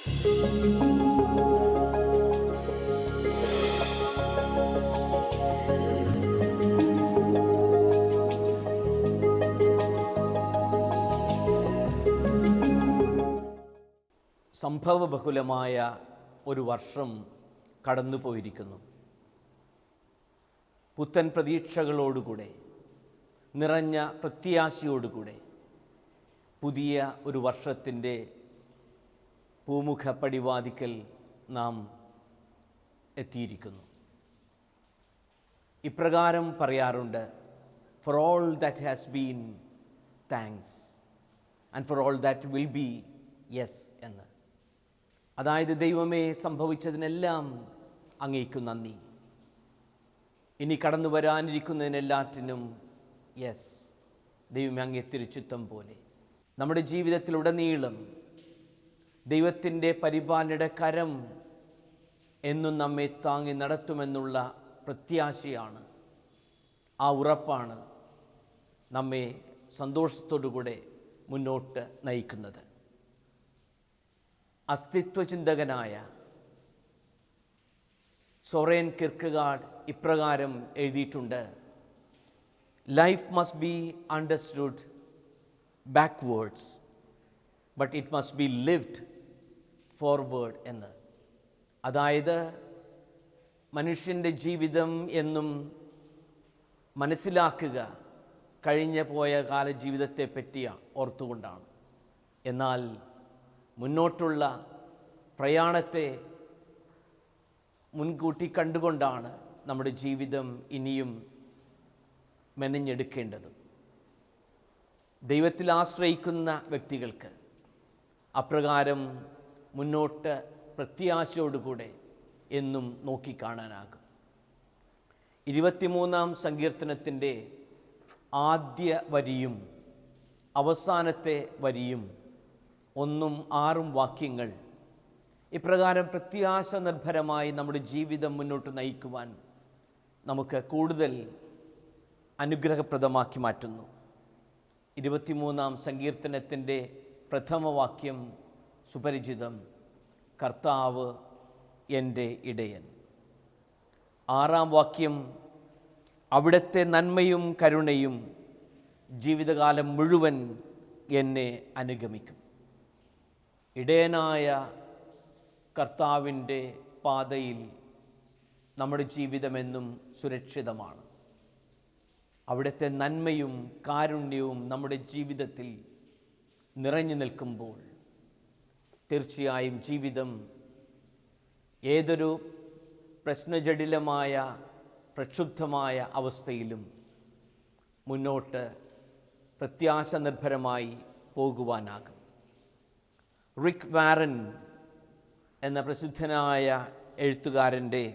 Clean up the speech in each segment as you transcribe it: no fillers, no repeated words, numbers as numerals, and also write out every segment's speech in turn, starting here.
സംഭവബഹുലമായ ഒരു വർഷം കടന്നുപോയിരിക്കുന്നു. പുത്തൻ പ്രതീക്ഷകളോടുകൂടെ, നിറഞ്ഞ പ്രത്യാശയോടുകൂടെ പുതിയ ഒരു വർഷത്തിൻ്റെ പൂമുഖ പടിവാതിക്കൽ നാം എത്തിയിരിക്കുന്നു. ഇപ്രകാരം പറയാറുണ്ട്, four all that has been thanks and four all that will be yes എന്ന്. അതായത്, ദൈവമേ, സംഭവിച്ചതിനെല്ലാം അങ്ങേക്കു നന്ദി, ഇനി കടന്നു വരാനിരിക്കുന്നതിനെല്ലാറ്റിനും യെസ്. ദൈവമേ, അങ്ങേ തിരുച്ചിത്തം പോലെ നമ്മുടെ ജീവിതത്തിലുടനീളം ദൈവത്തിൻ്റെ പരിപാലനയുടെ കരം എന്നും നമ്മെ താങ്ങി നടത്തുമെന്നുള്ള പ്രത്യാശയാണ്, ആ ഉറപ്പാണ് നമ്മെ സന്തോഷത്തോടുകൂടെ മുന്നോട്ട് നയിക്കുന്നത്. അസ്തിത്വചിന്തകനായ സോറേൻ കിർക്കെഗാഡ് ഇപ്രകാരം എഴുതിയിട്ടുണ്ട്, life must be understood backwards but it must be lived forward എന്ന്. അതായത്, മനുഷ്യൻ്റെ ജീവിതം എന്നും മനസ്സിലാക്കുക കഴിഞ്ഞു പോയ കാലജീവിതത്തെ പറ്റിയാണ്, ഓർത്തുകൊണ്ടാണ്. എന്നാൽ മുന്നോട്ടുള്ള പ്രയാണത്തെ മുൻകൂട്ടി കണ്ടുകൊണ്ടാണ് നമ്മുടെ ജീവിതം ഇനിയും മെനഞ്ഞെടുക്കേണ്ടത്. ദൈവത്തിൽ ആശ്രയിക്കുന്ന വ്യക്തികൾക്ക് അപ്രകാരം മുന്നോട്ട് പ്രത്യാശയോടുകൂടെ എന്നും നോക്കിക്കാണാനാകും. 23-ാം സങ്കീർത്തനത്തിൻ്റെ ആദ്യ വരിയും അവസാനത്തെ വരിയും 1-6 വാക്യങ്ങൾ ഇപ്രകാരം പ്രത്യാശ നിർഭരമായി നമ്മുടെ ജീവിതം മുന്നോട്ട് നയിക്കുവാൻ നമുക്ക് കൂടുതൽ അനുഗ്രഹപ്രദമാക്കി മാറ്റുന്നു. 23-ാം സങ്കീർത്തനത്തിൻ്റെ പ്രഥമ വാക്യം സുപരിചിതം, കർത്താവ് എൻ്റെ ഇടയൻ. 6-ാം വാക്യം, അവിടുത്തെ നന്മയും കരുണയും ജീവിതകാലം മുഴുവൻ എന്നെ അനുഗമിക്കും. ഇടയനായ കർത്താവിൻ്റെ പാതയിൽ നമ്മുടെ ജീവിതമെന്നും സുരക്ഷിതമാണ്. അവിടുത്തെ നന്മയും കാരുണ്യവും നമ്മുടെ ജീവിതത്തിൽ നിറഞ്ഞു നിൽക്കുമ്പോൾ തീർച്ചയായും ജീവിതം ഏതൊരു പ്രശ്നജടിലമായ പ്രക്ഷുബ്ധമായ അവസ്ഥയിലും മുന്നോട്ട് പ്രത്യാശ നിർഭരമായി പോകുവാനാകും. റിക് വാരൻ എന്ന പ്രസിദ്ധനായ എഴുത്തുകാരൻ്റെ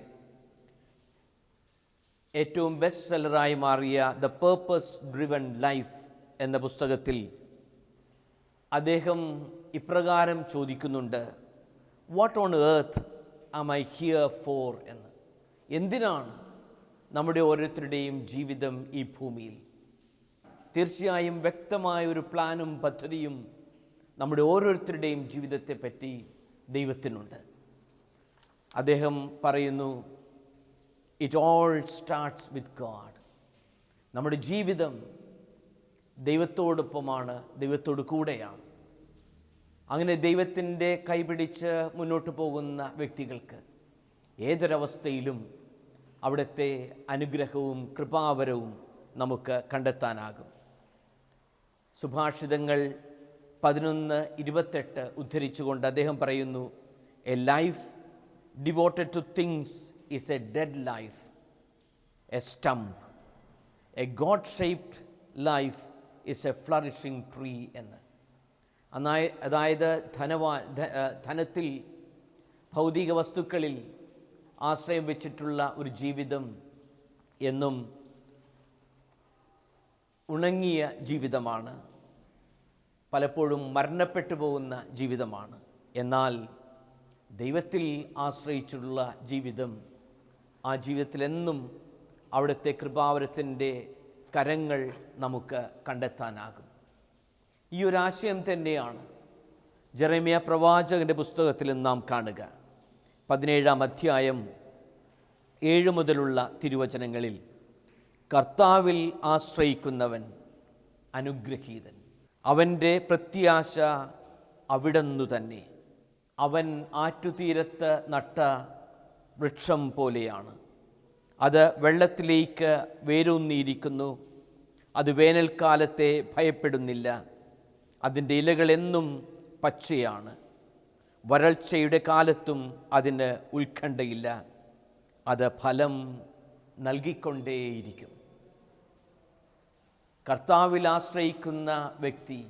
ഏറ്റവും ബെസ്റ്റ് സെല്ലറായി മാറിയ ദ പേർപ്പസ് ഡ്രിവൺ ലൈഫ് എന്ന പുസ്തകത്തിൽ അദ്ദേഹം ഇപ്രകാരം ചോദിക്കുന്നുണ്ട്, what on earth am I here for എന്ന്. എന്തിനാണ് നമ്മുടെ ഓരോരുത്തരുടെയും ജീവിതം ഈ ഭൂമിയിൽ? തീർച്ചയായും വ്യക്തമായ ഒരു പ്ലാനും പദ്ധതിയും നമ്മുടെ ഓരോരുത്തരുടെയും ജീവിതത്തെപ്പറ്റി ദൈവത്തിനുണ്ട്. അദ്ദേഹം പറയുന്നു, it all starts with God. നമ്മുടെ ജീവിതം ദൈവത്തോടൊപ്പമാണ്, ദൈവത്തോട് കൂടെയാണ്. അങ്ങനെ ദൈവത്തിൻ്റെ കൈപിടിച്ച് മുന്നോട്ട് പോകുന്ന വ്യക്തികൾക്ക് ഏതൊരവസ്ഥയിലും അവിടുത്തെ അനുഗ്രഹവും കൃപാവരവും നമുക്ക് കണ്ടെത്താനാകും. സുഭാഷിതങ്ങൾ 11:28 ഉദ്ധരിച്ചുകൊണ്ട് അദ്ദേഹം പറയുന്നു, A life devoted two things is A dead life, A stump. A God shaped life is A flourishing tree എന്ന്. അതായത് ധനത്തിൽ, ഭൗതിക വസ്തുക്കളിൽ ആശ്രയം വെച്ചിട്ടുള്ള ഒരു ജീവിതം എന്നും ഉണങ്ങിയ ജീവിതമാണ്, പലപ്പോഴും മരണപ്പെട്ടു പോകുന്ന ജീവിതമാണ്. എന്നാൽ ദൈവത്തിൽ ആശ്രയിച്ചുള്ള ജീവിതം, ആ ജീവിതത്തിലെന്നും അവിടുത്തെ കൃപാവരത്തിൻ്റെ കരങ്ങൾ നമുക്ക് കണ്ടെത്താനാകും. ഈ ഒരു ആശയം തന്നെയാണ് ജെറമ്യ പ്രവാചകൻ്റെ പുസ്തകത്തിൽ നാം കാണുക 17-ാം അധ്യായം 7 മുതലുള്ള തിരുവചനങ്ങളിൽ, കർത്താവിൽ ആശ്രയിക്കുന്നവൻ അനുഗ്രഹീതൻ, അവൻ്റെ പ്രത്യാശ അവിടുന്നു തന്നെ. അവൻ ആറ്റുതീരത്ത് നട്ട വൃക്ഷം പോലെയാണ്, അത് വെള്ളത്തിലേക്ക് വേരൂന്നിയിരിക്കുന്നു. അത് വേനൽക്കാലത്തെ ഭയപ്പെടുന്നില്ല, അതിൻ്റെ ഇലകളെന്നും പച്ചയാണ്. വരൾച്ചയുടെ കാലത്തും അതിന് ഉത്കണ്ഠയില്ല, അത് ഫലം നൽകിക്കൊണ്ടേയിരിക്കും. കർത്താവിൽ ആശ്രയിക്കുന്ന വ്യക്തി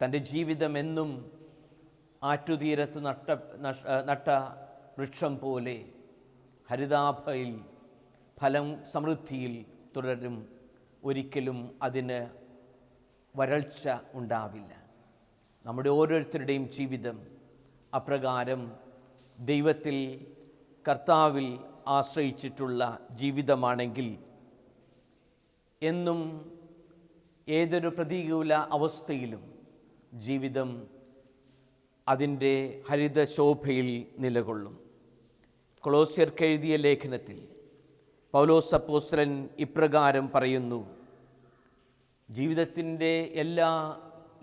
തൻ്റെ ജീവിതം എന്നും ആറ്റുതീരത്ത് നട്ട വൃക്ഷം പോലെ ഹരിതാഭയിൽ ഫലം സമൃദ്ധിയിൽ തുടരും. ഒരിക്കലും അതിന് വരൾച്ച ഉണ്ടാവില്ല. നമ്മുടെ ഓരോരുത്തരുടെയും ജീവിതം അപ്രകാരം ദൈവത്തിൽ, കർത്താവിൽ ആശ്രയിച്ചിട്ടുള്ള ജീവിതമാണെങ്കിൽ എന്നും ഏതൊരു പ്രതികൂല അവസ്ഥയിലും ജീവിതം അതിൻ്റെ ഹരിതശോഭയിൽ നിലകൊള്ളും. കൊളോസ്യർക്ക് എഴുതിയ ലേഖനത്തിൽ പൗലോസ് അപ്പോസ്തലൻ ഇപ്രകാരം പറയുന്നു: ജീവിതത്തിൻ്റെ എല്ലാ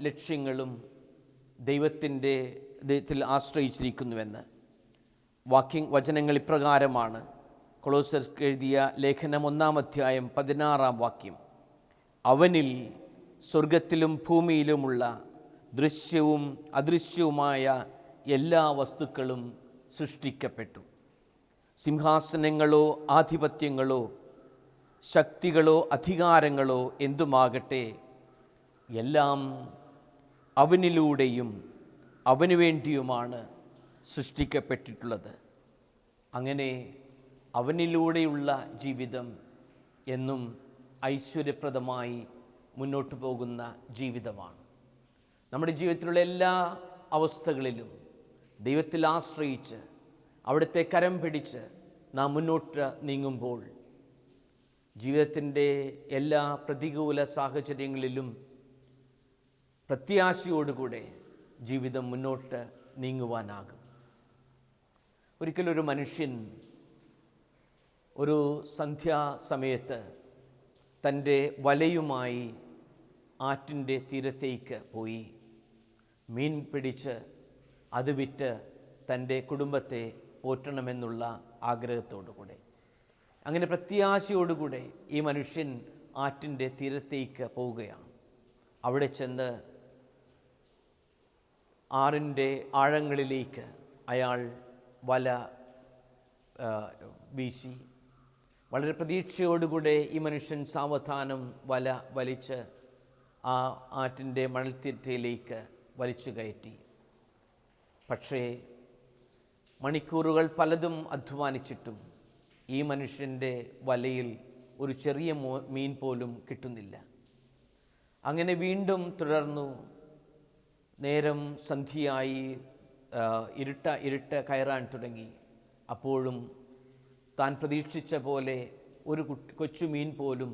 ലക്ഷ്യങ്ങളും ദൈവത്തിൽ ആശ്രയിച്ചിരിക്കുന്നുവെന്ന്. വചനങ്ങൾ ഇപ്രകാരമാണ്. കൊളോസ്യർക്ക് എഴുതിയ ലേഖനം 1-ാം അധ്യായം 16-ാം വാക്യം: അവനിൽ സ്വർഗത്തിലും ഭൂമിയിലുമുള്ള ദൃശ്യവും അദൃശ്യവുമായ എല്ലാ വസ്തുക്കളും സൃഷ്ടിക്കപ്പെട്ടു. സിംഹാസനങ്ങളോ ആധിപത്യങ്ങളോ ശക്തികളോ അധികാരങ്ങളോ എന്തുമാകട്ടെ, എല്ലാം അവനിലൂടെയും അവനു വേണ്ടിയുമാണ് സൃഷ്ടിക്കപ്പെട്ടിട്ടുള്ളത്. അങ്ങനെ അവനിലൂടെയുള്ള ജീവിതം എന്നും ഐശ്വര്യപ്രദമായി മുന്നോട്ട് പോകുന്ന ജീവിതമാണ്. നമ്മുടെ ജീവിതത്തിലുള്ള എല്ലാ അവസ്ഥകളിലും ദൈവത്തിൽ ആശ്രയിച്ച് അവിടുത്തെ കരം പിടിച്ച് നാം മുന്നോട്ട് നീങ്ങുമ്പോൾ ജീവിതത്തിൻ്റെ എല്ലാ പ്രതികൂല സാഹചര്യങ്ങളിലും പ്രത്യാശയോടുകൂടെ ജീവിതം മുന്നോട്ട് നീങ്ങുവാനാകും. ഒരിക്കലൊരു മനുഷ്യൻ ഒരു സന്ധ്യാസമയത്ത് തൻ്റെ വലയുമായി ആറ്റിൻ്റെ തീരത്തേക്ക് പോയി മീൻ പിടിച്ച് അത് വിറ്റ് തൻ്റെ കുടുംബത്തെ പോറ്റണമെന്നുള്ള ആഗ്രഹത്തോടുകൂടെ, അങ്ങനെ പ്രത്യാശയോടുകൂടെ ഈ മനുഷ്യൻ ആറ്റിൻ്റെ തീരത്തേക്ക് പോവുകയാണ്. അവിടെ ചെന്ന് ആറിൻ്റെ ആഴങ്ങളിലേക്ക് അയാൾ വല വീശി. വളരെ പ്രതീക്ഷയോടുകൂടെ ഈ മനുഷ്യൻ സാവധാനം വല വലിച്ച് ആ ആറ്റിൻ്റെ മണൽത്തിട്ടയിലേക്ക് വലിച്ചു കയറ്റി. പക്ഷേ മണിക്കൂറുകൾ പലതും അധ്വാനിച്ചിട്ടും ഈ മനുഷ്യൻ്റെ വലയിൽ ഒരു ചെറിയ മീൻ പോലും കിട്ടുന്നില്ല. അങ്ങനെ വീണ്ടും തുടർന്നു. നേരം സന്ധ്യയായി, ഇരുട്ട് കയറാൻ തുടങ്ങി. അപ്പോഴും താൻ പ്രതീക്ഷിച്ച പോലെ ഒരു കൊച്ചു മീൻ പോലും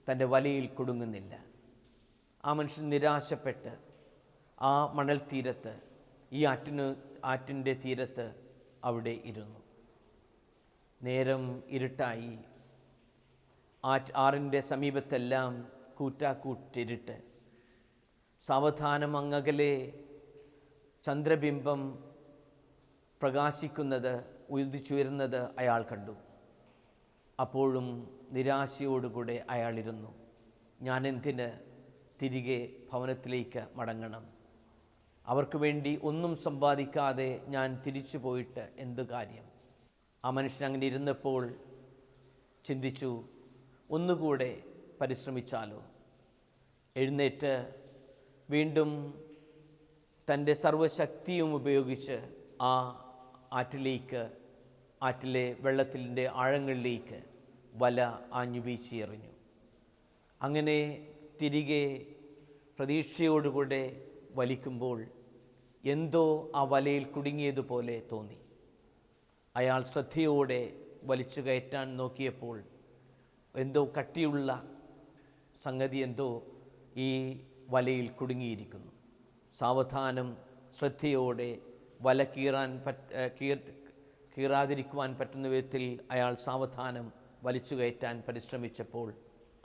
തൻ്റെ വലയിൽ കുടുങ്ങുന്നില്ല. ആ മനുഷ്യൻ നിരാശപ്പെട്ട് ആ മണൽ തീരത്ത്, ഈ ആറ്റിൻ്റെ തീരത്ത് അവിടെ ഇരുന്നു. നേരം ഇരുട്ടായി. ആറിൻ്റെ സമീപത്തെല്ലാം കൂറ്റാക്കൂട്ടിരുട്ട്. സാവധാനം അങ്ങകലെ ചന്ദ്രബിംബം പ്രകാശിക്കുന്നത്, ഉദിച്ചുയരുന്നത് അയാൾ കണ്ടു. അപ്പോഴും നിരാശയോടുകൂടെ അയാളിരുന്നു. ഞാൻ എന്തിന് തിരികെ ഭവനത്തിലേക്ക് മടങ്ങണം? അവർക്ക് വേണ്ടി ഒന്നും സമ്പാദിക്കാതെ ഞാൻ തിരിച്ചു പോയിട്ട് എന്ത് കാര്യം? ആ മനുഷ്യൻ അങ്ങനെ ഇരുന്നപ്പോൾ ചിന്തിച്ചു, ഒന്നുകൂടെ പരിശ്രമിച്ചാലോ? എഴുന്നേറ്റ് വീണ്ടും തൻ്റെ സർവശക്തിയും ഉപയോഗിച്ച് ആ ആറ്റിലെ വെള്ളത്തിൻ്റെ ആഴങ്ങളിലേക്ക് വല ആഞ്ഞു വീശിയെറിഞ്ഞു. അങ്ങനെ തിരികെ പ്രതീക്ഷയോടുകൂടെ വലിക്കുമ്പോൾ എന്തോ ആ വലയിൽ കുടുങ്ങിയതുപോലെ തോന്നി. അയാൾ ശ്രദ്ധയോടെ വലിച്ചു കയറ്റാൻ നോക്കിയപ്പോൾ എന്തോ കട്ടിയുള്ള സംഗതി എന്തോ ഈ വലയിൽ കുടുങ്ങിയിരിക്കുന്നു. സാവധാനം ശ്രദ്ധയോടെ വല കീറാതിരിക്കുവാൻ പറ്റുന്ന വിധത്തിൽ അയാൾ സാവധാനം വലിച്ചു കയറ്റാൻ പരിശ്രമിച്ചപ്പോൾ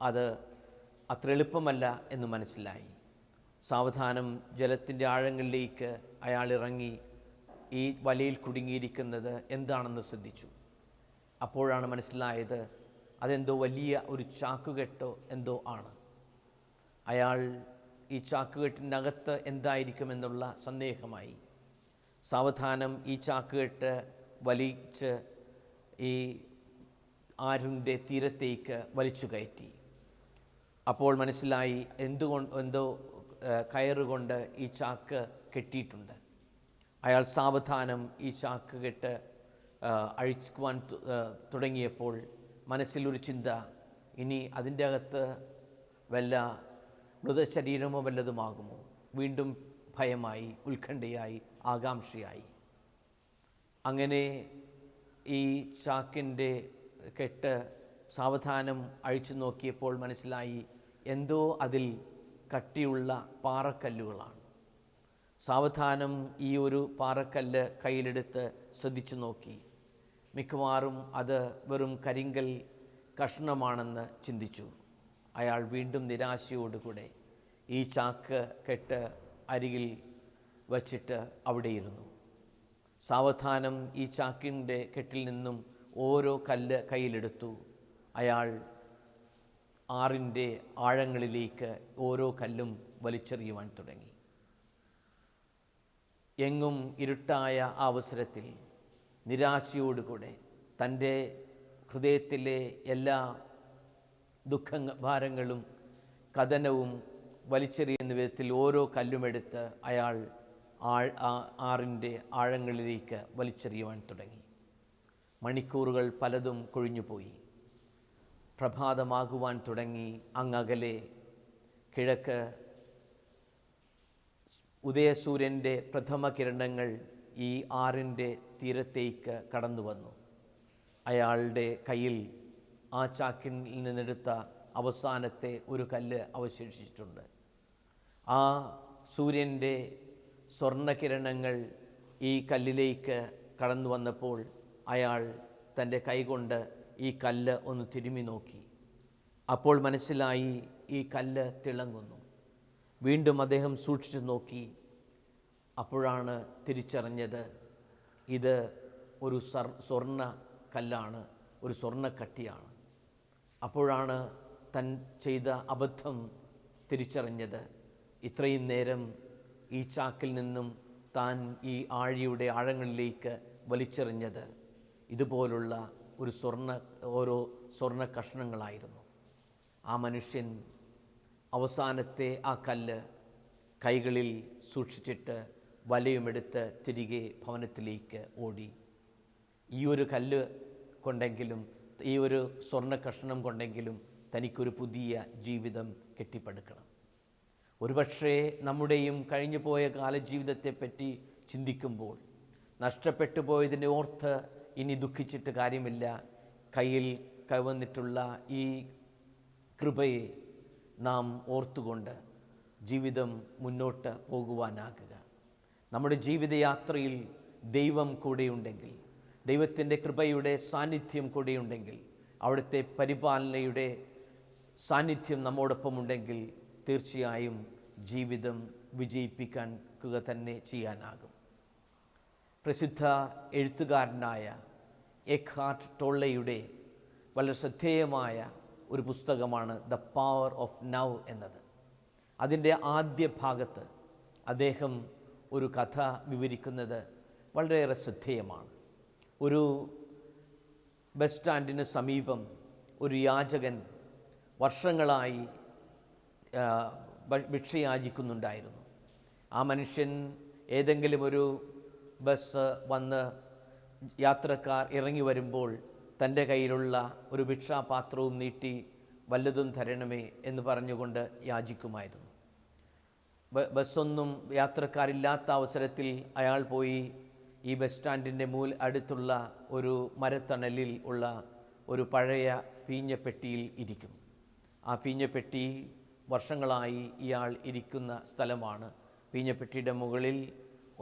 അത് അത്ര എളുപ്പമല്ല എന്ന് മനസ്സിലായി. സാവധാനം ജലത്തിൻ്റെ ആഴങ്ങളിലേക്ക് അയാൾ ഇറങ്ങി ഈ വലയിൽ കുടുങ്ങിയിരിക്കുന്നത് എന്താണെന്ന് ശ്രദ്ധിച്ചു. അപ്പോഴാണ് മനസ്സിലായത് അതെന്തോ വലിയ ഒരു ചാക്കുകെട്ടോ എന്തോ ആണ്. അയാൾ ഈ ചാക്കുകെട്ടിൻ്റെ അകത്ത് എന്തായിരിക്കുമെന്നുള്ള സന്ദേഹമായി. സാവധാനം ഈ ചാക്കുകെട്ട് വലിച്ച് ഈ ആറിൻ്റെ തീരത്തേക്ക് വലിച്ചു കയറ്റി. അപ്പോൾ മനസ്സിലായി എന്തോ കയറുകൊണ്ട് ഈ ചാക്ക് കെട്ടിയിട്ടുണ്ട്. അയാൾ സാവധാനം ഈ ചാക്ക് കെട്ട് അഴിക്കുവാൻ തുടങ്ങിയപ്പോൾ മനസ്സിലൊരു ചിന്ത, ഇനി അതിൻ്റെ അകത്ത് വല്ല മൃതശരീരമോ വല്ലതുമാകുമോ. വീണ്ടും ഭയമായി, ഉത്കണ്ഠയായി, ആകാംക്ഷയായി. അങ്ങനെ ഈ ചാക്കിൻ്റെ കെട്ട് സാവധാനം അഴിച്ചു നോക്കിയപ്പോൾ മനസ്സിലായി എന്തോ അതിൽ കട്ടിയുള്ള പാറക്കല്ലുകളാണ്. സാവധാനം ഈ ഒരു പാറക്കല്ല് കയ്യിലെടുത്ത് ശ്രദ്ധിച്ചു നോക്കി. മിക്കവാറും അത് വെറും കരിങ്കൽ കഷ്ണമാണെന്ന് ചിന്തിച്ചു. അയാൾ വീണ്ടും നിരാശയോടുകൂടെ ഈ ചാക്ക് കെട്ട് അരികിൽ വച്ചിട്ട് അവിടെയിരുന്നു. സാവധാനം ഈ ചാക്കിൻ്റെ കെട്ടിൽ നിന്നും ഓരോ കല്ല് കയ്യിലെടുത്തു. അയാൾ ആറിൻ്റെ ആഴങ്ങളിലേക്ക് ഓരോ കല്ലും വലിച്ചെറിയുവാൻ തുടങ്ങി. എങ്ങും ഇരുട്ടായ ആ അവസരത്തിൽ നിരാശയോടുകൂടെ തൻ്റെ ഹൃദയത്തിലെ എല്ലാ ഭാരങ്ങളും കഥനവും വലിച്ചെറിയുന്ന വിധത്തിൽ ഓരോ കല്ലുമെടുത്ത് അയാൾ ആറിൻ്റെ ആഴങ്ങളിലേക്ക് വലിച്ചെറിയുവാൻ തുടങ്ങി. മണിക്കൂറുകൾ പലതും കൊഴിഞ്ഞുപോയി. പ്രഭാതമാകുവാൻ തുടങ്ങി. അങ്ങകലെ കിഴക്ക് ഉദയസൂര്യൻ്റെ പ്രഥമ കിരണങ്ങൾ ഈ ആറിൻ്റെ തീരത്തേക്ക് കടന്നു വന്നു. അയാളുടെ കയ്യിൽ ആ ചാക്കിൽ നിന്നെടുത്ത അവസാനത്തെ ഒരു കല്ല് അവശേഷിച്ചിട്ടുണ്ട്. ആ സൂര്യൻ്റെ സ്വർണ്ണകിരണങ്ങൾ ഈ കല്ലിലേക്ക് കടന്നു വന്നപ്പോൾ അയാൾ തൻ്റെ കൈകൊണ്ട് ഈ കല്ല് ഒന്ന് തിരുമ്മി നോക്കി. അപ്പോൾ മനസ്സിലായി ഈ കല്ല് തിളങ്ങുന്നു. വീണ്ടും അദ്ദേഹം സൂക്ഷിച്ചു നോക്കി. അപ്പോഴാണ് തിരിച്ചറിഞ്ഞത് ഇത് ഒരു സ്വർണ്ണ കല്ലാണ്, ഒരു സ്വർണ്ണക്കട്ടിയാണ്. അപ്പോഴാണ് താൻ ചെയ്ത അബദ്ധം തിരിച്ചറിഞ്ഞത്. ഇത്രയും നേരം ഈ ചാക്കിൽ നിന്നും താൻ ഈ ആഴിയുടെ ആഴങ്ങളിലേക്ക് വലിച്ചെറിഞ്ഞത് ഇതുപോലുള്ള ഓരോ സ്വർണ്ണ കഷ്ണങ്ങളായിരുന്നു. ആ മനുഷ്യൻ അവസാനത്തെ ആ കല്ല് കൈകളിൽ സൂക്ഷിച്ചിട്ട് വലയുമെടുത്ത് തിരികെ ഭവനത്തിലേക്ക് ഓടി. ഈ ഒരു കല്ല് കൊണ്ടെങ്കിലും ഈ ഒരു സ്വർണ്ണ കഷ്ണം കൊണ്ടെങ്കിലും തനിക്കൊരു പുതിയ ജീവിതം കെട്ടിപ്പടുക്കണം. ഒരുപക്ഷേ നമ്മുടെയും കഴിഞ്ഞു പോയ കാലജീവിതത്തെപ്പറ്റി ചിന്തിക്കുമ്പോൾ നഷ്ടപ്പെട്ടു പോയതിനെ ഓർത്ത് ഇനി ദുഃഖിച്ചിട്ട് കാര്യമില്ല. കയ്യിൽ കവന്നിട്ടുള്ള ഈ കൃപയെ നാം ഓർത്തുകൊണ്ട് ജീവിതം മുന്നോട്ട് പോകുവാനാകുക. നമ്മുടെ ജീവിതയാത്രയിൽ ദൈവം കൂടെയുണ്ടെങ്കിൽ, ദൈവത്തിൻ്റെ കൃപയുടെ സാന്നിധ്യം കൂടെയുണ്ടെങ്കിൽ, അവിടുത്തെ പരിപാലനയുടെ സാന്നിധ്യം നമ്മോടൊപ്പമുണ്ടെങ്കിൽ തീർച്ചയായും ജീവിതം വിജയിപ്പിക്കാൻ തന്നെ ചെയ്യാനാകും. പ്രസിദ്ധ എഴുത്തുകാരനായ എക്ഹാർട്ട് ടോള്ളയുടെ വളരെ ശ്രദ്ധേയമായ ഒരു പുസ്തകമാണ് ദ പവർ ഓഫ് നൗ എന്നത്. അതിൻ്റെ ആദ്യ ഭാഗത്ത് അദ്ദേഹം ഒരു കഥ വിവരിക്കുന്നത് വളരെയേറെ ശ്രദ്ധേയമാണ്. ഒരു ബസ് സ്റ്റാൻഡിന് സമീപം ഒരു യാചകൻ വർഷങ്ങളായി ഭിക്ഷയാചിക്കുന്നുണ്ടായിരുന്നു. ആ മനുഷ്യൻ ഏതെങ്കിലും ഒരു ബസ് വന്ന് യാത്രക്കാർ ഇറങ്ങി വരുമ്പോൾ തൻ്റെ കയ്യിലുള്ള ഒരു ഭിക്ഷാപാത്രവും നീട്ടി വല്ലതും തരണമേ എന്ന് പറഞ്ഞുകൊണ്ട് യാചിക്കുമായിരുന്നു. ബസ്സൊന്നും യാത്രക്കാരില്ലാത്ത അവസരത്തിൽ അയാൾ പോയി ഈ ബസ് സ്റ്റാൻഡിൻ്റെ അടുത്തുള്ള ഒരു മരത്തണലിൽ ഉള്ള ഒരു പഴയ പീഞ്ഞപ്പെട്ടിയിൽ ഇരിക്കും. ആ പീഞ്ഞപ്പെട്ടി വർഷങ്ങളായി ഇയാൾ ഇരിക്കുന്ന സ്ഥലമാണ്. പീഞ്ഞപ്പെട്ടിയുടെ മുകളിൽ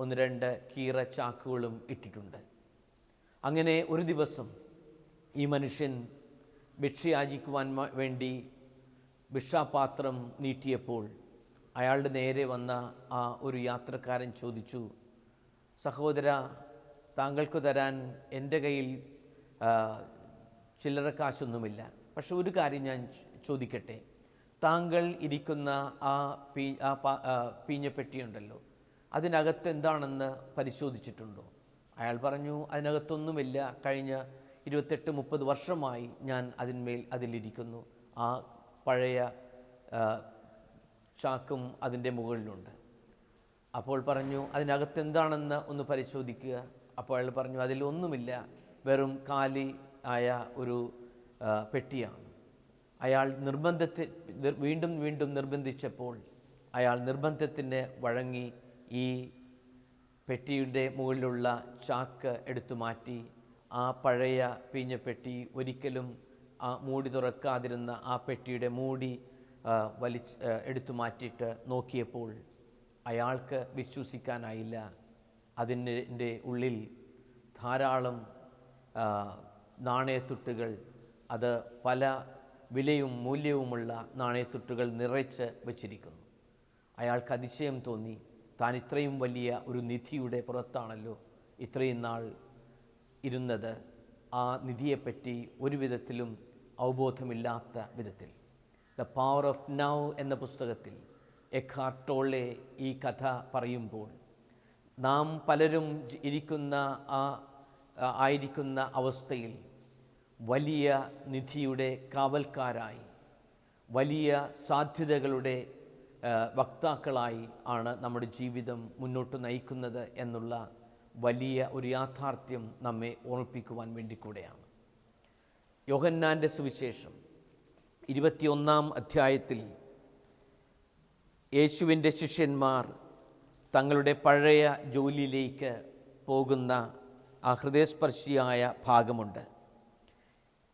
ഒന്ന് രണ്ട് കീറ ചാക്കുകളും ഇട്ടിട്ടുണ്ട്. അങ്ങനെ ഒരു ദിവസം ഈ മനുഷ്യൻ ഭിക്ഷയാചിക്കുവാൻ വേണ്ടി ഭിക്ഷാപാത്രം നീട്ടിയപ്പോൾ അയാളുടെ നേരെ വന്ന ആ ഒരു യാത്രക്കാരൻ ചോദിച്ചു, സഹോദര, താങ്കൾക്ക് തരാൻ എൻ്റെ കയ്യിൽ ചില്ലറ കാശൊന്നുമില്ല. പക്ഷെ ഒരു കാര്യം ഞാൻ ചോദിക്കട്ടെ, താങ്കൾ ഇരിക്കുന്ന ആ പീഞ്ഞപ്പെട്ടിയുണ്ടല്ലോ, അതിനകത്ത് എന്താണെന്ന് പരിശോധിച്ചിട്ടുണ്ടോ? അയാൾ പറഞ്ഞു, അതിനകത്തൊന്നുമില്ല, കഴിഞ്ഞ 28-30 വർഷമായി ഞാൻ അതിലിരിക്കുന്നു. ആ പഴയ ചാക്കും അതിൻ്റെ മുകളിലുണ്ട്. അപ്പോൾ പറഞ്ഞു, അതിനകത്ത് എന്താണെന്ന് ഒന്ന് പരിശോധിക്കുക. അപ്പോൾ അയാൾ പറഞ്ഞു, അതിലൊന്നുമില്ല, വെറും കാലി ആയ ഒരു പെട്ടിയാണ്. അയാൾ വീണ്ടും വീണ്ടും നിർബന്ധിച്ചപ്പോൾ അയാൾ നിർബന്ധത്തിന് വഴങ്ങി ഈ പെട്ടിയുടെ മുകളിലുള്ള ചാക്ക് എടുത്തു മാറ്റി. ആ പഴയ പീഞ്ഞപ്പെട്ടി, ഒരിക്കലും ആ മൂടി തുറക്കാതിരുന്ന ആ പെട്ടിയുടെ മൂടി എടുത്തു മാറ്റിയിട്ട് നോക്കിയപ്പോൾ അയാൾക്ക് വിശ്വസിക്കാനായില്ല. അതിൻ്റെ ഉള്ളിൽ ധാരാളം നാണയത്തുട്ടുകൾ, അത് പല വിലയും മൂല്യവുമുള്ള നാണയത്തുട്ടുകൾ നിറച്ച് വച്ചിരിക്കുന്നു. അയാൾക്ക് അതിശയം തോന്നി. താൻ ഇത്രയും വലിയ ഒരു നിധിയുടെ പുറത്താണല്ലോ ഇത്രയും നാൾ ഇരുന്നത്. ആ നിധിയെപ്പറ്റി ഒരു വിധത്തിലും അവബോധമില്ലാത്ത വിധത്തിൽ. ദ പവർ ഓഫ് നൗ എന്ന പുസ്തകത്തിൽ എഖാർട്ട് ടോളെ ഈ കഥ പറയുമ്പോൾ, നാം പലരും ആയിരിക്കുന്ന അവസ്ഥയിൽ വലിയ നിധിയുടെ കാവൽക്കാരായി, വലിയ സാധ്യതകളുടെ വക്താക്കളായി ആണ് നമ്മുടെ ജീവിതം മുന്നോട്ട് നയിക്കുന്നത് എന്നുള്ള വലിയ ഒരു യാഥാർത്ഥ്യം നമ്മെ ഓർമ്മിപ്പിക്കുവാൻ വേണ്ടി കൂടെയാണ്. യോഹന്നാൻ്റെ സുവിശേഷം 21-ാം അധ്യായത്തിൽ യേശുവിൻ്റെ ശിഷ്യന്മാർ തങ്ങളുടെ പഴയ ജോലിയിലേക്ക് പോകുന്ന ആ ഹൃദയസ്പർശിയായ ഭാഗമുണ്ട്.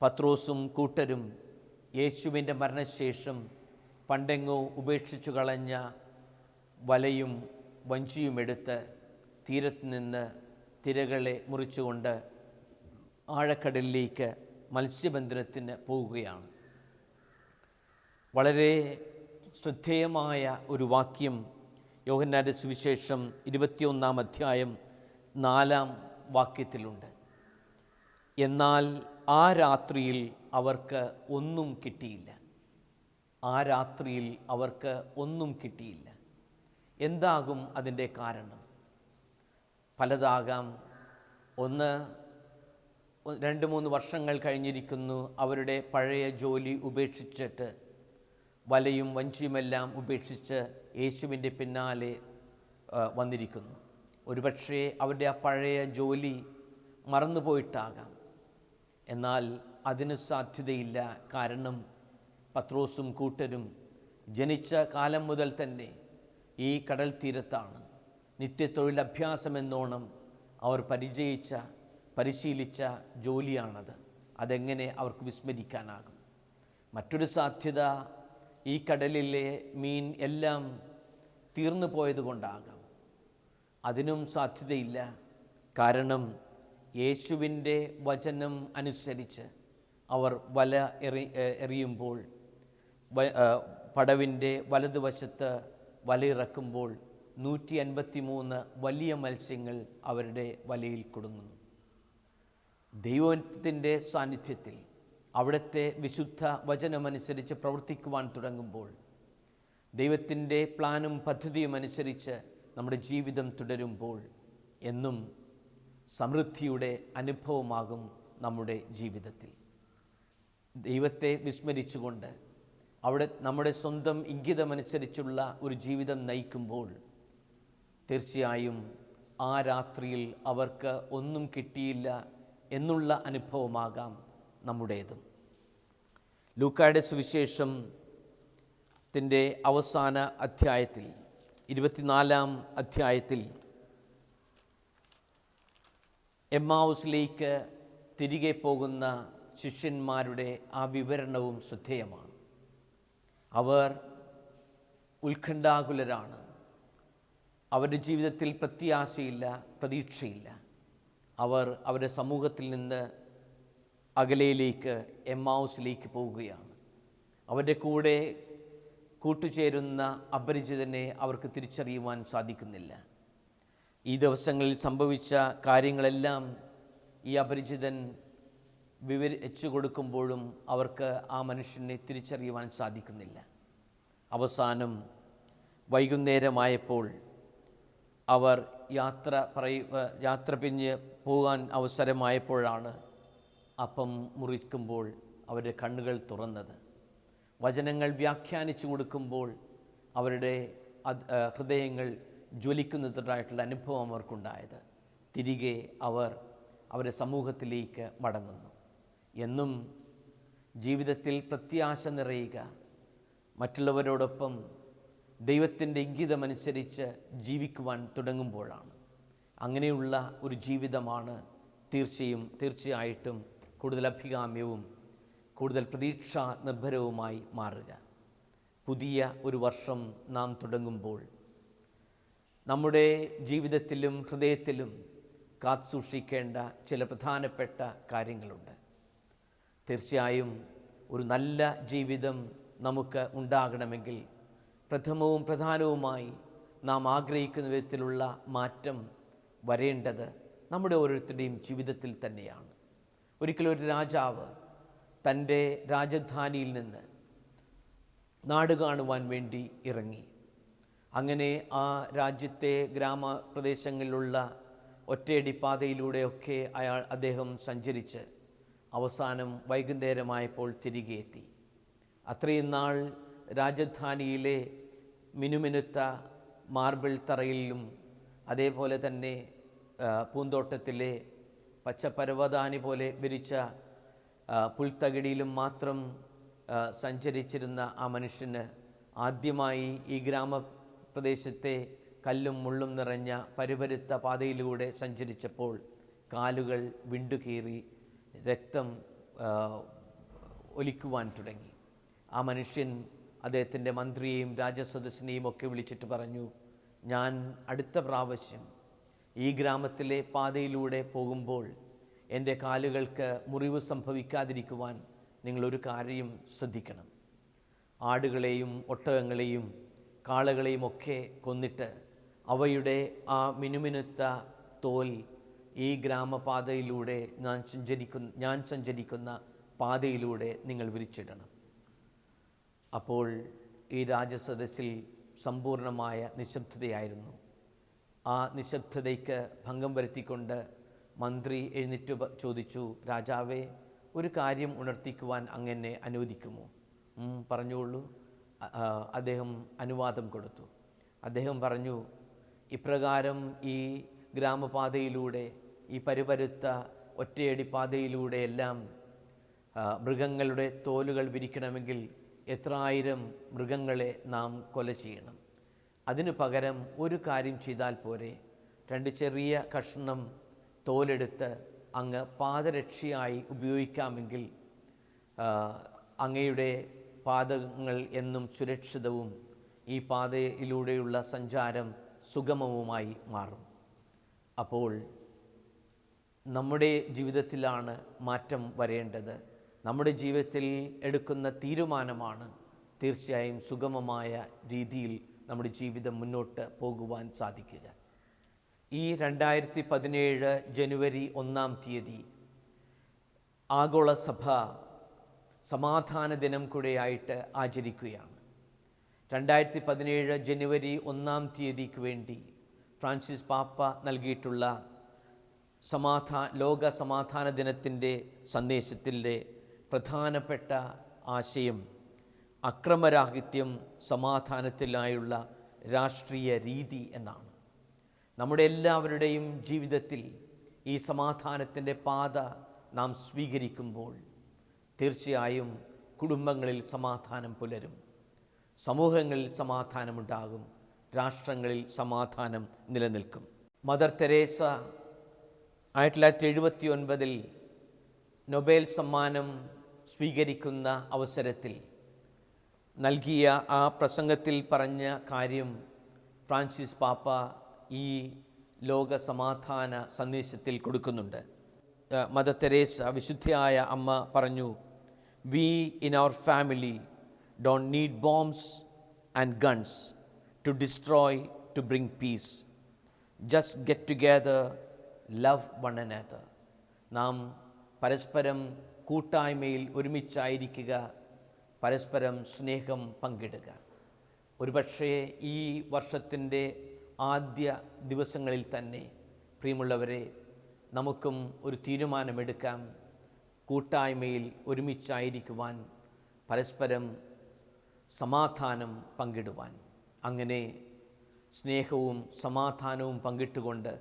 പത്രോസും കൂട്ടരും യേശുവിൻ്റെ മരണശേഷം പണ്ടെങ്ങോ ഉപേക്ഷിച്ചു കളഞ്ഞ വലയും വഞ്ചിയുമെടുത്ത് തീരത്ത് നിന്ന് തിരകളെ മുറിച്ചുകൊണ്ട് ആഴക്കടലിലേക്ക് മത്സ്യബന്ധനത്തിന് പോവുകയാണ്. വളരെ ശ്രദ്ധേയമായ ഒരു വാക്യം യോഹന്നാൻ്റെ സുവിശേഷം 21-ാം അധ്യായം 4-ാം വാക്യത്തിലുണ്ട്. എന്നാൽ ആ രാത്രിയിൽ അവർക്ക് ഒന്നും കിട്ടിയില്ല. ആ രാത്രിയിൽ അവർക്ക് ഒന്നും കിട്ടിയില്ല. എന്താകും അതിൻ്റെ കാരണം? പലതാകാം. ഒന്ന്, 2-3 വർഷങ്ങൾ കഴിഞ്ഞിരിക്കുന്നു. അവരുടെ പഴയ ജോലി ഉപേക്ഷിച്ചിട്ട്, വലയും വഞ്ചിയുമെല്ലാം ഉപേക്ഷിച്ച് യേശുവിൻ്റെ പിന്നാലെ വന്നിരിക്കുന്നു. ഒരുപക്ഷെ അവരുടെ ആ പഴയ ജോലി മറന്നുപോയിട്ടാകാം. എന്നാൽ അതിന് സാധ്യതയില്ല. കാരണം പത്രോസും കൂട്ടരും ജനിച്ച കാലം മുതൽ തന്നെ ഈ കടൽ തീരത്താണ്. നിത്യത്തൊഴിലഭ്യാസമെന്നോണം അവർ പരിശീലിച്ച ജോലിയാണത്. അതെങ്ങനെ അവർക്ക് വിസ്മരിക്കാനാകും? മറ്റൊരു സാധ്യത, ഈ കടലിലെ മീൻ എല്ലാം തീർന്നു പോയതുകൊണ്ടാകാം. അതിനും സാധ്യതയില്ല. കാരണം യേശുവിൻ്റെ വചനം അനുസരിച്ച് അവർ വല എറിയുമ്പോൾ, പടവിൻ്റെ വലതുവശത്ത് വലയിറക്കുമ്പോൾ 153 വലിയ മത്സ്യങ്ങൾ അവരുടെ വലയിൽ കുടുങ്ങുന്നു. ദൈവത്തിൻ്റെ സാന്നിധ്യത്തിൽ അവിടുത്തെ വിശുദ്ധ വചനമനുസരിച്ച് പ്രവർത്തിക്കുവാൻ തുടങ്ങുമ്പോൾ, ദൈവത്തിൻ്റെ പ്ലാനും പദ്ധതിയും അനുസരിച്ച് നമ്മുടെ ജീവിതം തുടരുമ്പോൾ എന്നും സമൃദ്ധിയുടെ അനുഭവമാകും നമ്മുടെ ജീവിതത്തിൽ. ദൈവത്തെ വിസ്മരിച്ചുകൊണ്ട് നമ്മുടെ സ്വന്തം ഇംഗിതമനുസരിച്ചുള്ള ഒരു ജീവിതം നയിക്കുമ്പോൾ തീർച്ചയായും ആ രാത്രിയിൽ അവർക്ക് ഒന്നും കിട്ടിയില്ല എന്നുള്ള അനുഭവമാകാം നമ്മുടേതും. ലൂക്കായുടെ സുവിശേഷത്തിൻ്റെ അവസാന അധ്യായത്തിൽ 24-ാം അധ്യായത്തിൽ എമ്മാവുസിലേക്ക് തിരികെ പോകുന്ന ശിഷ്യന്മാരുടെ ആ വിവരണവും ശ്രദ്ധേയമാണ്. അവർ ഉത്കണ്ഠാകുലരാണ്. അവരുടെ ജീവിതത്തിൽ പ്രത്യാശയില്ല, പ്രതീക്ഷയില്ല. അവർ അവരുടെ സമൂഹത്തിൽ നിന്ന് അകലയിലേക്ക്, എമ്മാവുസിലേക്ക് പോവുകയാണ്. അവരുടെ കൂടെ കൂട്ടുചേരുന്ന അപരിചിതനെ അവർക്ക് തിരിച്ചറിയുവാൻ സാധിക്കുന്നില്ല. ഈ ദിവസങ്ങളിൽ സംഭവിച്ച കാര്യങ്ങളെല്ലാം ഈ അപരിചിതൻ വിവരിച്ചു കൊടുക്കുമ്പോഴും അവർക്ക് ആ മനുഷ്യനെ തിരിച്ചറിയുവാൻ സാധിക്കുന്നില്ല. അവസാനം വൈകുന്നേരമായപ്പോൾ അവർ യാത്ര പിരിഞ്ഞ് പോകാൻ അവസരമായപ്പോഴാണ് അപ്പം മുറിക്കുമ്പോൾ അവരുടെ കണ്ണുകൾ തുറന്നത്. വചനങ്ങൾ വ്യാഖ്യാനിച്ചു കൊടുക്കുമ്പോൾ അവരുടെ ഹൃദയങ്ങൾ ജ്വലിക്കുന്നതായിട്ടുള്ള അനുഭവം അവർക്കുണ്ടായത്. തിരികെ അവർ അവരുടെ സമൂഹത്തിലേക്ക് മടങ്ങുന്നു. എന്നും ജീവിതത്തിൽ പ്രത്യാശ നിറയുക, മറ്റുള്ളവരോടൊപ്പം ദൈവത്തിൻ്റെ ഇംഗിതമനുസരിച്ച് ജീവിക്കുവാൻ തുടങ്ങുമ്പോഴാണ്. അങ്ങനെയുള്ള ഒരു ജീവിതമാണ് തീർച്ചയായിട്ടും കൂടുതൽ അഭികാമ്യവും കൂടുതൽ പ്രതീക്ഷാ നിർഭരവുമായി മാറുക. പുതിയ ഒരു വർഷം നാം തുടങ്ങുമ്പോൾ നമ്മുടെ ജീവിതത്തിലും ഹൃദയത്തിലും കാത്തുസൂക്ഷിക്കേണ്ട ചില പ്രധാനപ്പെട്ട കാര്യങ്ങളുണ്ട്. തീർച്ചയായും ഒരു നല്ല ജീവിതം നമുക്ക് ഉണ്ടാകണമെങ്കിൽ പ്രഥമവും പ്രധാനവുമായി നാം ആഗ്രഹിക്കുന്ന വിധത്തിലുള്ള മാറ്റം വരേണ്ടത് നമ്മുടെ ഓരോരുത്തരുടെയും ജീവിതത്തിൽ തന്നെയാണ്. ഒരിക്കലും ഒരു രാജാവ് തൻ്റെ രാജധാനിയിൽ നിന്ന് നാട് കാണുവാൻ വേണ്ടി ഇറങ്ങി. അങ്ങനെ ആ രാജ്യത്തെ ഗ്രാമപ്രദേശങ്ങളിലുള്ള ഒറ്റയടി പാതയിലൂടെയൊക്കെ അദ്ദേഹം സഞ്ചരിച്ച് അവസാനം വൈകുന്നേരമായപ്പോൾ തിരികെ എത്തി. അത്രയും നാൾ രാജധാനിയിലെ മിനുമിനുത്ത മാർബിൾ തറയിലും അതേപോലെ തന്നെ പൂന്തോട്ടത്തിലെ പച്ചപ്പരവതാനി പോലെ വിരിച്ച പുൽത്തകിടിയിലും മാത്രം സഞ്ചരിച്ചിരുന്ന ആ മനുഷ്യന് ആദ്യമായി ഈ ഗ്രാമപ്രദേശത്തെ കല്ലും മുള്ളും നിറഞ്ഞ പരുപരുത്ത പാതയിലൂടെ സഞ്ചരിച്ചപ്പോൾ കാലുകൾ വിണ്ടുകീറി രക്തം ഒലിക്കുവാൻ തുടങ്ങി. ആ മനുഷ്യൻ അദ്ദേഹത്തിൻ്റെ മന്ത്രിയെയും രാജസദസ്സിനെയും ഒക്കെ വിളിച്ചിട്ട് പറഞ്ഞു, ഞാൻ അടുത്ത പ്രാവശ്യം ഈ ഗ്രാമത്തിലെ പാതയിലൂടെ പോകുമ്പോൾ എൻ്റെ കാലുകൾക്ക് മുറിവ് സംഭവിക്കാതിരിക്കുവാൻ നിങ്ങളൊരു കാര്യം ശ്രദ്ധിക്കണം. ആടുകളെയും ഒട്ടകങ്ങളെയും കാളകളെയും ഒക്കെ കൊന്നിട്ട് അവയുടെ ആ മിനുമിനുത്ത തോൽ ഈ ഗ്രാമപാതയിലൂടെ ഞാൻ സഞ്ചരിക്കുന്ന പാതയിലൂടെ നിങ്ങൾ വിരിച്ചിടണം. അപ്പോൾ ഈ രാജസദസ്സിൽ സമ്പൂർണമായ നിശബ്ദതയായിരുന്നു. ആ നിശബ്ദതയ്ക്ക് ഭംഗം വരുത്തിക്കൊണ്ട് മന്ത്രി എഴുന്നേറ്റ് ചോദിച്ചു, രാജാവേ, ഒരു കാര്യം ഉണർത്തിക്കുവാൻ അങ്ങനെ അനുവദിക്കുമോ? പറഞ്ഞുകൊള്ളൂ. അദ്ദേഹം അനുവാദം കൊടുത്തു. അദ്ദേഹം പറഞ്ഞു, ഇപ്രകാരം ഈ ഗ്രാമപാതയിലൂടെ, ഈ പരുപരുത്ത ഒറ്റയടി പാതയിലൂടെയെല്ലാം മൃഗങ്ങളുടെ തോലുകൾ വിരിക്കണമെങ്കിൽ എത്രായിരം മൃഗങ്ങളെ നാം കൊല ചെയ്യണം. അതിനു പകരം ഒരു കാര്യം ചെയ്താൽ പോരെ, 2 ചെറിയ കഷ്ണം തോലെടുത്ത് അങ്ങ് പാദരക്ഷയായി ഉപയോഗിക്കാമെങ്കിൽ അങ്ങയുടെ പാദങ്ങൾ എന്നും സുരക്ഷിതവും ഈ പാതയിലൂടെയുള്ള സഞ്ചാരം സുഗമവുമായി മാറും. അപ്പോൾ നമ്മുടെ ജീവിതത്തിലാണ് മാറ്റം വരേണ്ടത്. നമ്മുടെ ജീവിതത്തിൽ എടുക്കുന്ന തീരുമാനമാണ് തീർച്ചയായും സുഗമമായ രീതിയിൽ നമ്മുടെ ജീവിതം മുന്നോട്ട് പോകുവാൻ സാധിക്കുക. ഈ 2017 ജനുവരി 1-ാം തീയതി ആഗോള സഭ സമാധാന ദിനം കൂടെയായിട്ട് ആചരിക്കുകയാണ്. 2017 ജനുവരി 1-ാം തീയതിക്ക് വേണ്ടി ഫ്രാൻസിസ് പാപ്പ നൽകിയിട്ടുള്ള ലോക സമാധാന ദിനത്തിൻ്റെ സന്ദേശത്തിൻ്റെ പ്രധാനപ്പെട്ട ആശയം അക്രമരാഹിത്യം സമാധാനത്തിനായുള്ള രാഷ്ട്രീയ രീതി എന്നാണ്. നമ്മുടെ എല്ലാവരുടെയും ജീവിതത്തിൽ ഈ സമാധാനത്തിൻ്റെ പാത നാം സ്വീകരിക്കുമ്പോൾ തീർച്ചയായും കുടുംബങ്ങളിൽ സമാധാനം പുലരും, സമൂഹങ്ങളിൽ സമാധാനമുണ്ടാകും, രാഷ്ട്രങ്ങളിൽ സമാധാനം നിലനിൽക്കും. മദർ തെരേസ 1979 നൊബേൽ സമ്മാനം സ്വീകരിക്കുന്ന അവസരത്തിൽ നൽകിയ ആ പ്രസംഗത്തിൽ പറഞ്ഞ കാര്യം ഫ്രാൻസിസ് പാപ്പ ഈ ലോക സമാധാന സന്ദേശത്തിൽ കൊടുക്കുന്നുണ്ട്. മദർ തെരേസ, വിശുദ്ധയായ അമ്മ പറഞ്ഞു, we in our family don't need bombs and guns to destroy to bring peace. Just get together, love one another. നാം പരസ്പരം കൂട്ടായ്മയിൽ ഒരുമിച്ചായിരിക്കുക, പരസ്പരം സ്നേഹം പങ്കിടുക. ഒരുപക്ഷേ ഈ വർഷത്തിൻ്റെ ആദ്യ ദിവസങ്ങളിൽ തന്നെ പ്രിയമുള്ളവരെ, നമുക്കും ഒരു തീരുമാനമെടുക്കാം, കൂട്ടായ്മയിൽ ഒരുമിച്ചായിരിക്കുവാൻ, പരസ്പരം സമാധാനം പങ്കിടുവാൻ. അങ്ങനെ സ്നേഹവും സമാധാനവും പങ്കിട്ടുകൊണ്ട്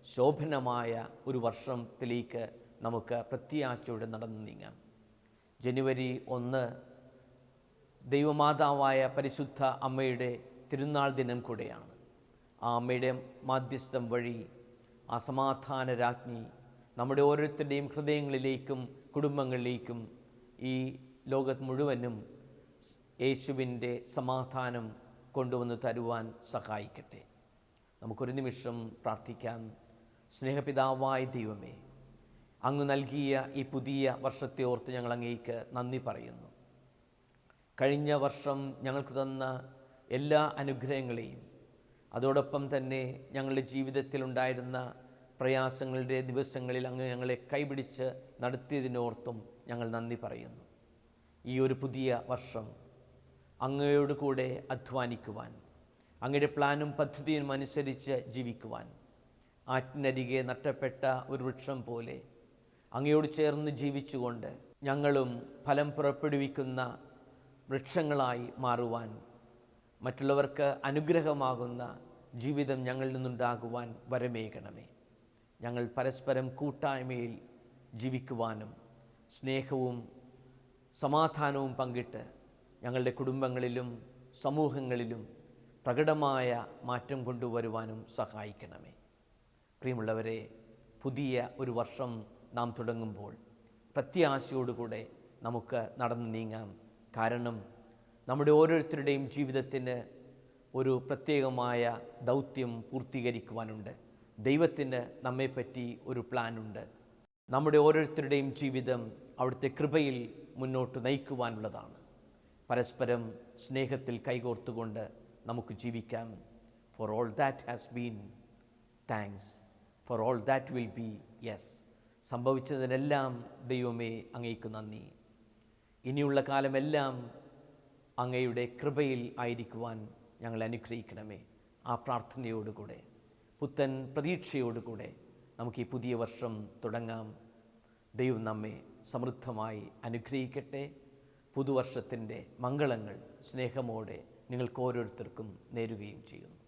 ശോഭനമായ ഒരു വർഷത്തിലേക്ക് നമുക്ക് പ്രത്യാശയോടെ നടന്നു നീങ്ങാം. ജനുവരി 1 ദൈവമാതാവായ പരിശുദ്ധ അമ്മയുടെ തിരുനാൾ ദിനം കൂടെയാണ്. ആ അമ്മയുടെ മാധ്യസ്ഥം വഴി ആ സമാധാന രാജ്ഞി നമ്മുടെ ഓരോരുത്തരുടെയും ഹൃദയങ്ങളിലേക്കും കുടുംബങ്ങളിലേക്കും ഈ ലോകത്ത് മുഴുവനും യേശുവിൻ്റെ സമാധാനം കൊണ്ടുവന്ന് തരുവാൻ സഹായിക്കട്ടെ. നമുക്കൊരു നിമിഷം പ്രാർത്ഥിക്കാം. സ്നേഹപിതാവായ ദൈവമേ, അങ്ങ് നൽകിയ ഈ പുതിയ വർഷത്തെ ഓർത്ത് ഞങ്ങൾ അങ്ങേക്ക് നന്ദി പറയുന്നു. കഴിഞ്ഞ വർഷം ഞങ്ങൾക്ക് തന്ന എല്ലാ അനുഗ്രഹങ്ങളെയും, അതോടൊപ്പം തന്നെ ഞങ്ങളുടെ ജീവിതത്തിലുണ്ടായിരുന്ന പ്രയാസങ്ങളുടെ ദിവസങ്ങളിൽ അങ്ങ് ഞങ്ങളെ കൈപിടിച്ച് നടത്തിയതിനോർത്തും ഞങ്ങൾ നന്ദി പറയുന്നു. ഈ ഒരു പുതിയ വർഷം അങ്ങയോട് കൂടെ അധ്വാനിക്കുവാൻ, അങ്ങയുടെ പ്ലാനും പദ്ധതിയും അനുസരിച്ച് ജീവിക്കുവാൻ, ആറ്റിനരികെ നട്ടപ്പെട്ട ഒരു വൃക്ഷം പോലെ അങ്ങയോട് ചേർന്ന് ജീവിച്ചുകൊണ്ട് ഞങ്ങളും ഫലം പുറപ്പെടുവിക്കുന്ന വൃക്ഷങ്ങളായി മാറുവാൻ, മറ്റുള്ളവർക്ക് അനുഗ്രഹമാകുന്ന ജീവിതം ഞങ്ങളിൽ നിന്നുണ്ടാകുവാൻ വരമേകണമേ. ഞങ്ങൾ പരസ്പരം കൂട്ടായ്മയിൽ ജീവിക്കുവാനും സ്നേഹവും സമാധാനവും പങ്കിട്ട് ഞങ്ങളുടെ കുടുംബങ്ങളിലും സമൂഹങ്ങളിലും പ്രകടമായ മാറ്റം കൊണ്ടുവരുവാനും സഹായിക്കണമേ. പ്രിയമുള്ളവരെ, പുതിയ ഒരു വർഷം നാം തുടങ്ങുമ്പോൾ പ്രത്യാശയോടുകൂടെ നമുക്ക് നടന്നു നീങ്ങാം. കാരണം നമ്മുടെ ഓരോരുത്തരുടെയും ജീവിതത്തിന് ഒരു പ്രത്യേകമായ ദൗത്യം പൂർത്തീകരിക്കുവാനുണ്ട്. ദൈവത്തിന് നമ്മെപ്പറ്റി ഒരു പ്ലാനുണ്ട്. നമ്മുടെ ഓരോരുത്തരുടെയും ജീവിതം അവിടുത്തെ കൃപയിൽ മുന്നോട്ട് നയിക്കുവാനുള്ളതാണ്. പരസ്പരം സ്നേഹത്തിൽ കൈകോർത്തുകൊണ്ട് നമുക്ക് ജീവിക്കാം. For all that has been thanks, for all that will be yes. സംഭവിച്ചതിനെല്ലാം ദൈവമേ അങ്ങേക്ക് നന്ദി. ഇനിയുള്ള കാലമെല്ലാം അങ്ങയുടെ കൃപയിൽ ആയിരിക്കുവാൻ ഞങ്ങളെ അനുഗ്രഹിക്കണമേ. ആ പ്രാർത്ഥനയോടുകൂടെ, പുത്തൻ പ്രതീക്ഷയോടുകൂടെ നമുക്ക് ഈ പുതിയ വർഷം തുടങ്ങാം. ദൈവം നമ്മെ സമൃദ്ധമായി അനുഗ്രഹിക്കട്ടെ. പുതുവർഷത്തിൻ്റെ മംഗളങ്ങൾ സ്നേഹമോടെ നിങ്ങൾക്ക് ഓരോരുത്തർക്കും നേരുകയും ചെയ്യുന്നു.